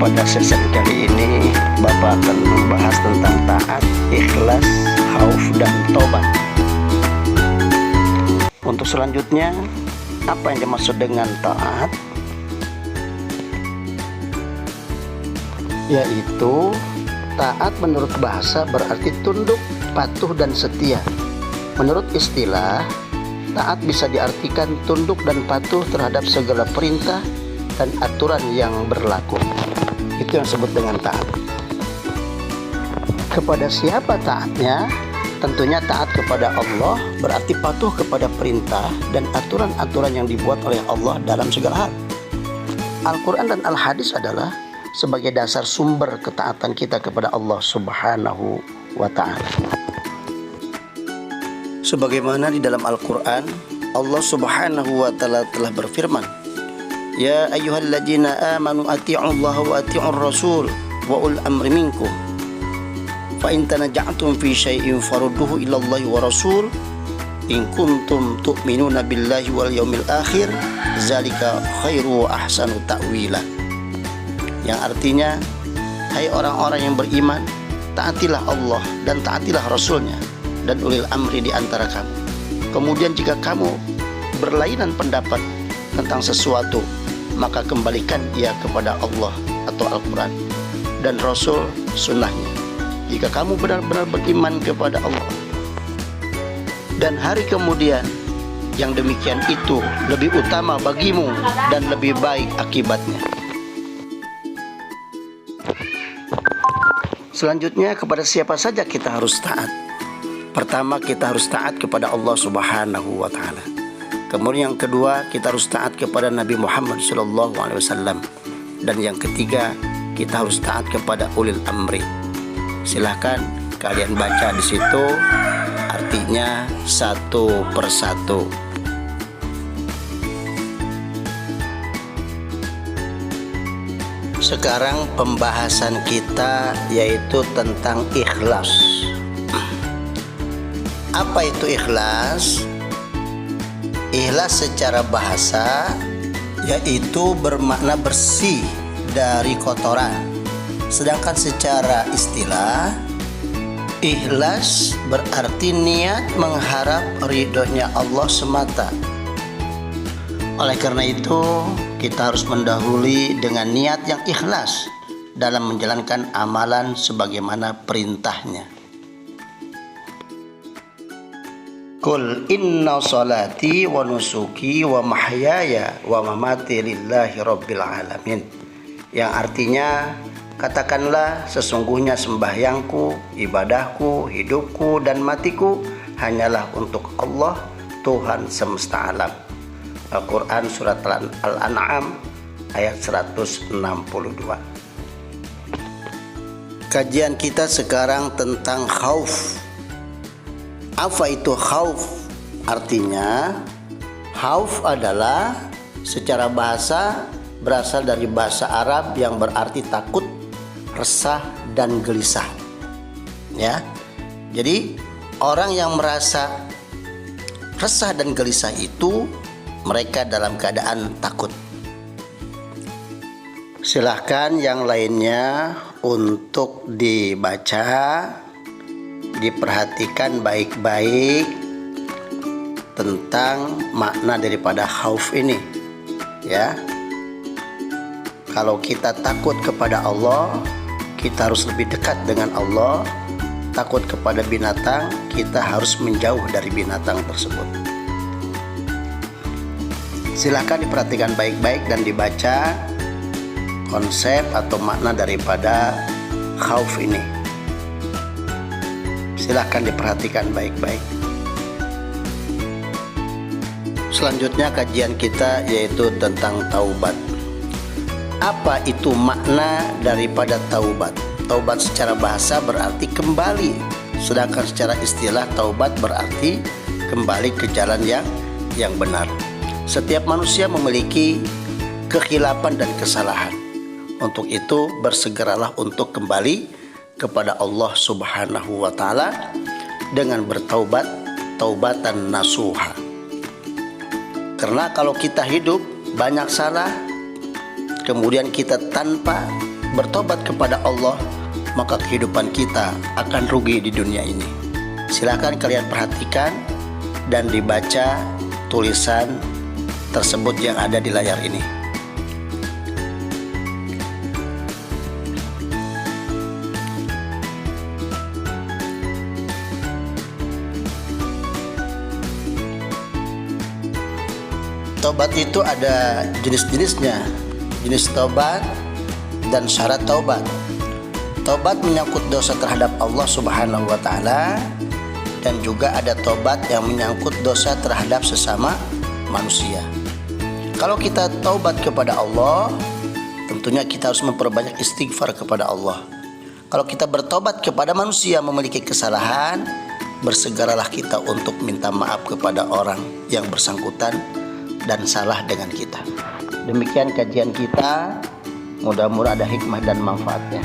Pada sesi kali ini Bapak akan membahas tentang taat, ikhlas, khauf, dan tobat. Untuk selanjutnya, apa yang dimaksud dengan taat? Yaitu taat menurut bahasa berarti tunduk, patuh, dan setia. Menurut istilah, taat bisa diartikan tunduk dan patuh terhadap segala perintah dan aturan yang berlaku. Itu yang disebut dengan taat. Kepada siapa taatnya? Tentunya taat kepada Allah berarti patuh kepada perintah dan aturan-aturan yang dibuat oleh Allah dalam segala hal. Al-Quran dan Al-Hadis adalah sebagai dasar sumber ketaatan kita kepada Allah Subhanahu wa Ta'ala. Sebagaimana di dalam Al-Quran, Allah Subhanahu wa Ta'ala telah berfirman, Ya ayyuhalladzina amanu ati'ullaha wa ati'ur rasul wa ul amri minkum fa in tanaja'tum fi syai'in farudduhu ilallahi wa rasul in kuntum tu'minuna billahi wal yaumil akhir zalika khairu wa ahsanu ta'wila. Yang artinya, hai orang-orang yang beriman, taatilah Allah dan taatilah Rasulnya dan ulil amri di antara kamu. Kemudian jika kamu berlainan pendapat tentang sesuatu, maka kembalikan ia kepada Allah atau Al-Quran dan Rasul sunnahnya. Jika kamu benar-benar beriman kepada Allah dan hari kemudian, yang demikian itu lebih utama bagimu dan lebih baik akibatnya. Selanjutnya, kepada siapa saja kita harus taat? Pertama, kita harus taat kepada Allah Subhanahu wa Ta'ala. Kemudian yang kedua, kita harus taat kepada Nabi Muhammad SAW. Dan yang ketiga, kita harus taat kepada ulil amri. Silahkan kalian baca di situ artinya satu persatu. Sekarang pembahasan kita yaitu tentang ikhlas. Apa itu ikhlas? Ikhlas secara bahasa yaitu bermakna bersih dari kotoran. Sedangkan secara istilah, ikhlas berarti niat mengharap ridhonya Allah semata. Oleh karena itu, kita harus mendahului dengan niat yang ikhlas dalam menjalankan amalan sebagaimana perintahnya. Qul inna salati wa nusuki wa mahyaya wa mamati lillahi rabbil alamin. Yang artinya, katakanlah sesungguhnya sembahyangku, ibadahku, hidupku dan matiku hanyalah untuk Allah, Tuhan semesta alam. Al-Quran surat Al-An'am ayat 162. Kajian kita sekarang tentang khauf. Apa itu khauf? Artinya, khauf adalah secara bahasa berasal dari bahasa Arab yang berarti takut, resah, dan gelisah. Ya, jadi orang yang merasa resah dan gelisah itu mereka dalam keadaan takut. Silahkan yang lainnya untuk dibaca, diperhatikan baik-baik tentang makna daripada khauf ini. Ya, kalau kita takut kepada Allah, kita harus lebih dekat dengan Allah. Takut kepada binatang, kita harus menjauh dari binatang tersebut. Silakan diperhatikan baik-baik dan dibaca konsep atau makna daripada khauf ini. Silakan diperhatikan baik-baik. Selanjutnya kajian kita yaitu tentang taubat. Apa itu makna daripada taubat? Taubat secara bahasa berarti kembali, sedangkan secara istilah taubat berarti kembali ke jalan yang benar. Setiap manusia memiliki kekhilapan dan kesalahan. Untuk itu bersegeralah untuk kembali kepada Allah Subhanahu wa Ta'ala dengan bertaubat, taubatan nasuha. Karena kalau kita hidup banyak salah, kemudian kita tanpa bertobat kepada Allah, maka kehidupan kita akan rugi di dunia ini. Silakan kalian perhatikan dan dibaca tulisan tersebut yang ada di layar ini. Taubat itu ada jenis-jenisnya, jenis taubat dan syarat taubat. Taubat menyangkut dosa terhadap Allah Subhanahu wa Ta'ala, dan juga ada taubat yang menyangkut dosa terhadap sesama manusia. Kalau kita taubat kepada Allah, tentunya kita harus memperbanyak istighfar kepada Allah. Kalau kita bertobat kepada manusia memiliki kesalahan, bersegeralah kita untuk minta maaf kepada orang yang bersangkutan dan salah dengan kita. Demikian kajian kita, mudah-mudahan ada hikmah dan manfaatnya.